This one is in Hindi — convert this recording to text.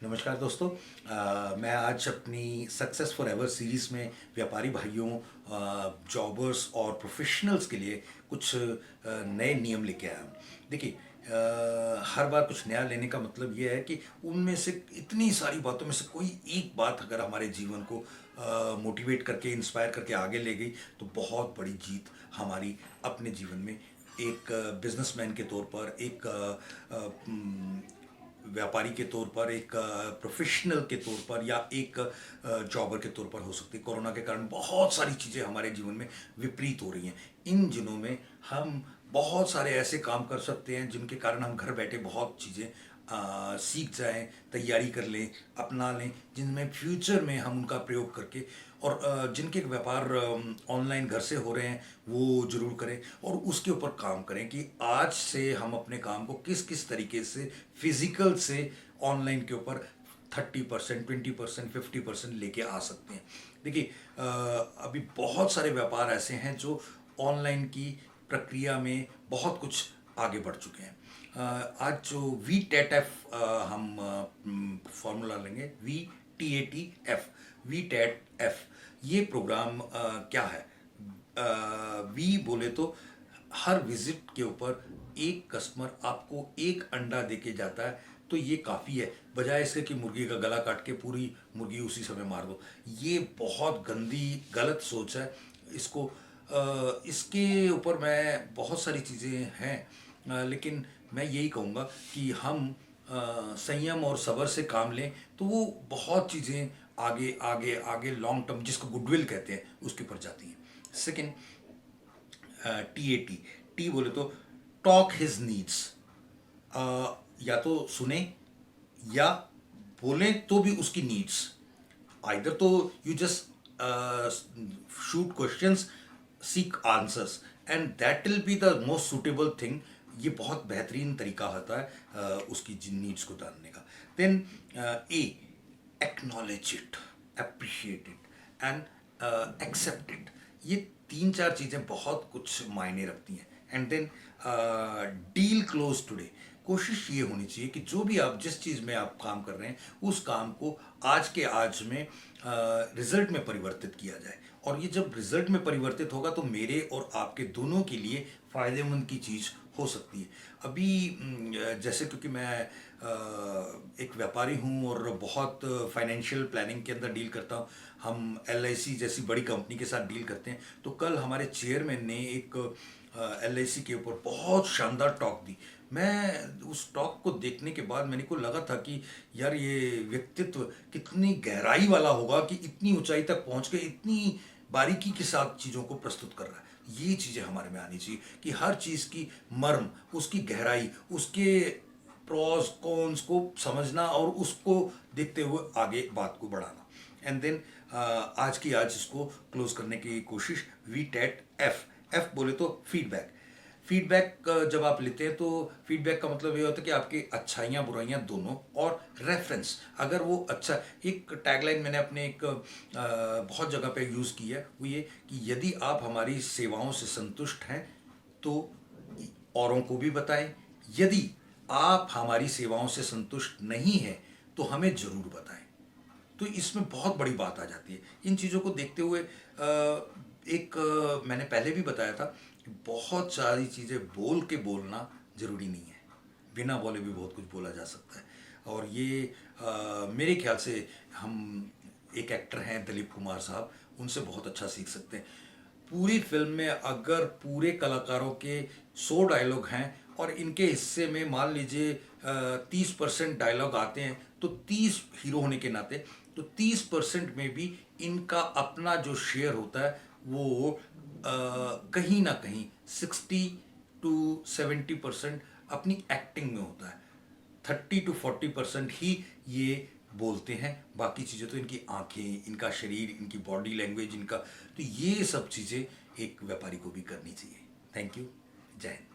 नमस्कार दोस्तों। मैं आज अपनी सक्सेस फॉर एवर सीरीज़ में व्यापारी भाइयों, जॉबर्स और प्रोफेशनल्स के लिए कुछ नए नियम लेके आया हूँ। देखिए, हर बार कुछ नया लेने का मतलब ये है कि उनमें से इतनी सारी बातों में से कोई एक बात अगर हमारे जीवन को मोटिवेट करके, इंस्पायर करके आगे ले गई तो बहुत बड़ी जीत हमारी अपने जीवन में एक बिजनेसमैन के तौर पर, एक व्यापारी के तौर पर, एक प्रोफेशनल के तौर पर या एक जॉबर के तौर पर हो सकती है। कोरोना के कारण बहुत सारी चीज़ें हमारे जीवन में विपरीत हो रही हैं। इन दिनों में हम बहुत सारे ऐसे काम कर सकते हैं जिनके कारण हम घर बैठे बहुत चीज़ें सीख जाएं, तैयारी कर लें, अपना लें, जिनमें फ्यूचर में हम उनका प्रयोग करके और जिनके व्यापार ऑनलाइन घर से हो रहे हैं वो जरूर करें और उसके ऊपर काम करें कि आज से हम अपने काम को किस किस तरीके से फिजिकल से ऑनलाइन के ऊपर 30%, 20%, 50% लेके आ सकते हैं। देखिए, अभी बहुत सारे व्यापार ऐसे हैं जो ऑनलाइन की प्रक्रिया में बहुत कुछ आगे बढ़ चुके हैं। आज जो VTET-F हम फॉर्मूला लेंगे, VTAT-F, VTET-F, ये प्रोग्राम क्या है? वी बोले तो हर विजिट के ऊपर एक कस्टमर आपको एक अंडा देके जाता है तो ये काफ़ी है, बजाय इसके कि मुर्गी का गला काट के पूरी मुर्गी उसी समय मार दो। ये बहुत गंदी गलत सोच है। इसको इसके ऊपर मैं बहुत सारी चीज़ें हैं, लेकिन मैं यही कहूँगा कि हम संयम और सब्र से काम लें तो वो बहुत चीज़ें आगे आगे आगे लॉन्ग टर्म, जिसको गुडविल कहते हैं, उसके ऊपर जाती हैं। सेकेंड, TAT, टी बोले तो टॉक हिज नीड्स। या तो सुने या बोले तो भी उसकी नीड्स। आइदर तो you just shoot questions, seek answers, and that will be the most suitable thing. ये बहुत बेहतरीन तरीका होता है उसकी जिन नीड्स को जानने का। Then a, acknowledge it, appreciate it and accept it. ये तीन चार चीज़ें बहुत कुछ मायने रखती हैं। And then deal close today. कोशिश ये होनी चाहिए कि जो भी आप, जिस चीज़ में आप काम कर रहे हैं, उस काम को आज के आज में रिजल्ट में परिवर्तित किया जाए। और ये जब रिजल्ट में परिवर्तित होगा तो मेरे और आपके दोनों के लिए फ़ायदेमंद की चीज़ हो सकती है। अभी जैसे, क्योंकि मैं एक व्यापारी हूँ और बहुत फाइनेंशियल प्लानिंग के अंदर डील करता हूँ, हम LIC जैसी बड़ी कंपनी के साथ डील करते हैं। तो कल हमारे चेयरमैन ने एक LIC के ऊपर बहुत शानदार टॉक दी। मैं उस टॉक को देखने के बाद मेरे को लगा था कि यार, ये व्यक्तित्व कितनी गहराई वाला होगा कि इतनी ऊंचाई तक पहुंच के इतनी बारीकी के साथ चीज़ों को प्रस्तुत कर रहा है। ये चीज़ें हमारे में आनी चाहिए कि हर चीज़ की मर्म, उसकी गहराई, उसके प्रॉस कॉन्स को समझना और उसको देखते हुए आगे बात को बढ़ाना। एंड देन आज की आज इसको क्लोज करने की कोशिश, VTET-F। एफ बोले तो फीडबैक। फीडबैक जब आप लेते हैं तो फीडबैक का मतलब ये होता है कि आपकी अच्छाइयाँ बुराइयाँ दोनों, और रेफरेंस। अगर वो अच्छा, एक टैगलाइन मैंने अपने एक बहुत जगह पे यूज़ की है, वो ये कि यदि आप हमारी सेवाओं से संतुष्ट हैं तो औरों को भी बताएं, यदि आप हमारी सेवाओं से संतुष्ट नहीं हैं तो हमें ज़रूर बताएं। तो इसमें बहुत बड़ी बात आ जाती है। इन चीज़ों को देखते हुए एक मैंने पहले भी बताया था कि बहुत सारी चीज़ें बोल के बोलना ज़रूरी नहीं है, बिना बोले भी बहुत कुछ बोला जा सकता है। और ये मेरे ख्याल से हम, एक एक्टर हैं दिलीप कुमार साहब, उनसे बहुत अच्छा सीख सकते हैं। पूरी फिल्म में अगर पूरे कलाकारों के 100 डायलॉग हैं और इनके हिस्से में मान लीजिए 30% डायलॉग आते हैं, तो 30 हीरो होने के नाते तो 30% में भी इनका अपना जो शेयर होता है वो कहीं ना कहीं 60 to 70% अपनी एक्टिंग में होता है। 30 to 40% ही ये बोलते हैं, बाकी चीज़ें तो इनकी आंखें, इनका शरीर, इनकी बॉडी लैंग्वेज, इनका, तो ये सब चीज़ें एक व्यापारी को भी करनी चाहिए। Thank you. जय हिंद।